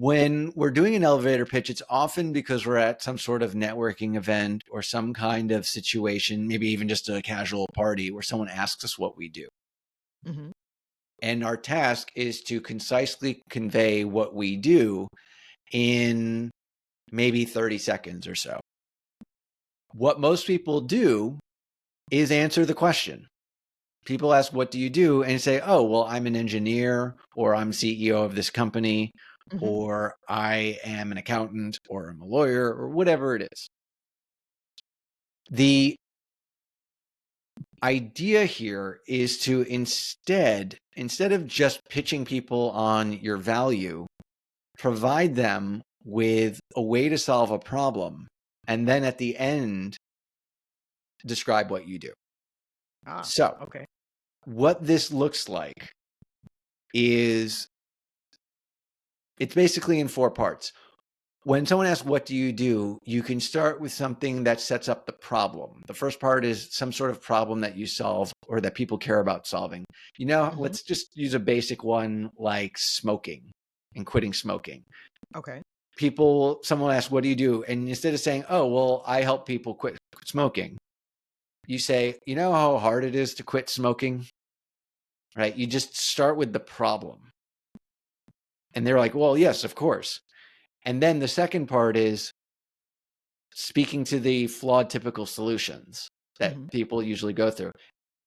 When we're doing an elevator pitch, it's often because we're at some sort of networking event or some kind of situation, maybe even just a casual party where someone asks us what we do. Mhm. And our task is to concisely convey what we do in maybe 30 seconds or so. What most people do is answer the question. People ask, what do you do? And you say, oh, well, I'm an engineer, or I'm CEO of this company, Mhm. or I am an accountant, or I'm a lawyer, or whatever it is. The idea here is to instead of just pitching people on your value, provide them with a way to solve a problem, and then at the end, describe what you do. Ah, So okay. what this looks like is it's basically in 4 parts. When someone asks, what do? You can start with something that sets up the problem. The first part is some sort of problem that you solve or that people care about solving. Mhm. Let's just use a basic one like smoking and quitting smoking. Okay. Someone asks, what do you do? And instead of saying, oh, well, I help people quit smoking, you say, you know how hard it is to quit smoking, right? You just start with the problem. And they're like, well, yes, of course. And then the second part is speaking to the flawed typical solutions that Mhm. people usually go through.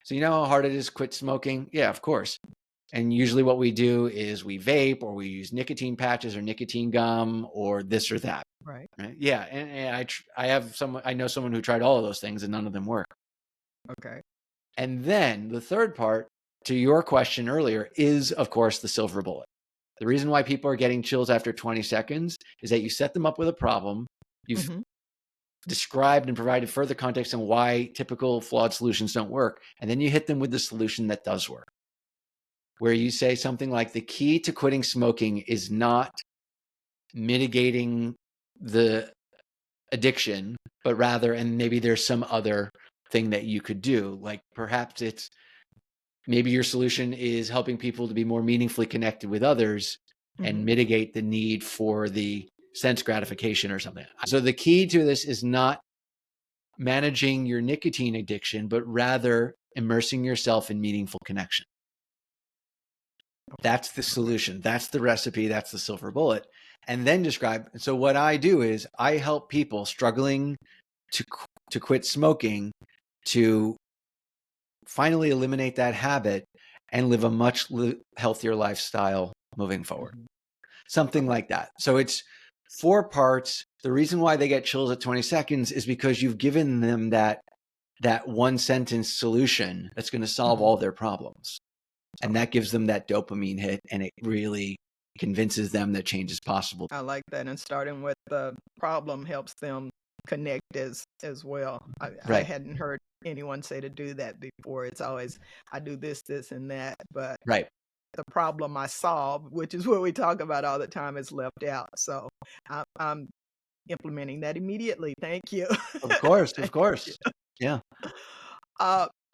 So you know how hard it is to quit smoking? Yeah, of course. And usually what we do is we vape or we use nicotine patches or nicotine gum or this or that. Right. Right? Yeah, and I know someone who tried all of those things and none of them work. Okay. And then the third part to your question earlier is, of course, the silver bullet. The reason why people are getting chills after 20 seconds is that you set them up with a problem. You've Mhm. described and provided further context on why typical flawed solutions don't work. And then you hit them with the solution that does work, where you say something like the key to quitting smoking is not mitigating the addiction, but rather, and maybe there's some other thing that you could do. Like perhaps maybe your solution is helping people to be more meaningfully connected with others and Mhm. mitigate the need for the sense gratification or something. So the key to this is not managing your nicotine addiction, but rather immersing yourself in meaningful connection. That's the solution. That's the recipe. That's the silver bullet. And then describe. So what I do is I help people struggling to quit smoking to finally eliminate that habit and live a much healthier lifestyle moving forward. Mhm. Something Okay. like that. So it's 4 parts. The reason why they get chills at 20 seconds is because you've given them that one sentence solution that's going to solve Mhm. all their problems. And Okay. that gives them that dopamine hit and it really convinces them that change is possible. I like that, and starting with the problem helps them connect as well. I Right. hadn't heard anyone say to do that before. It's always, "I do this, and that," but Right. the problem I solve, which is what we talk about all the time, is left out. So I'm implementing that immediately. Thank you. Of course. Of Thank you. course. Yeah. Uh,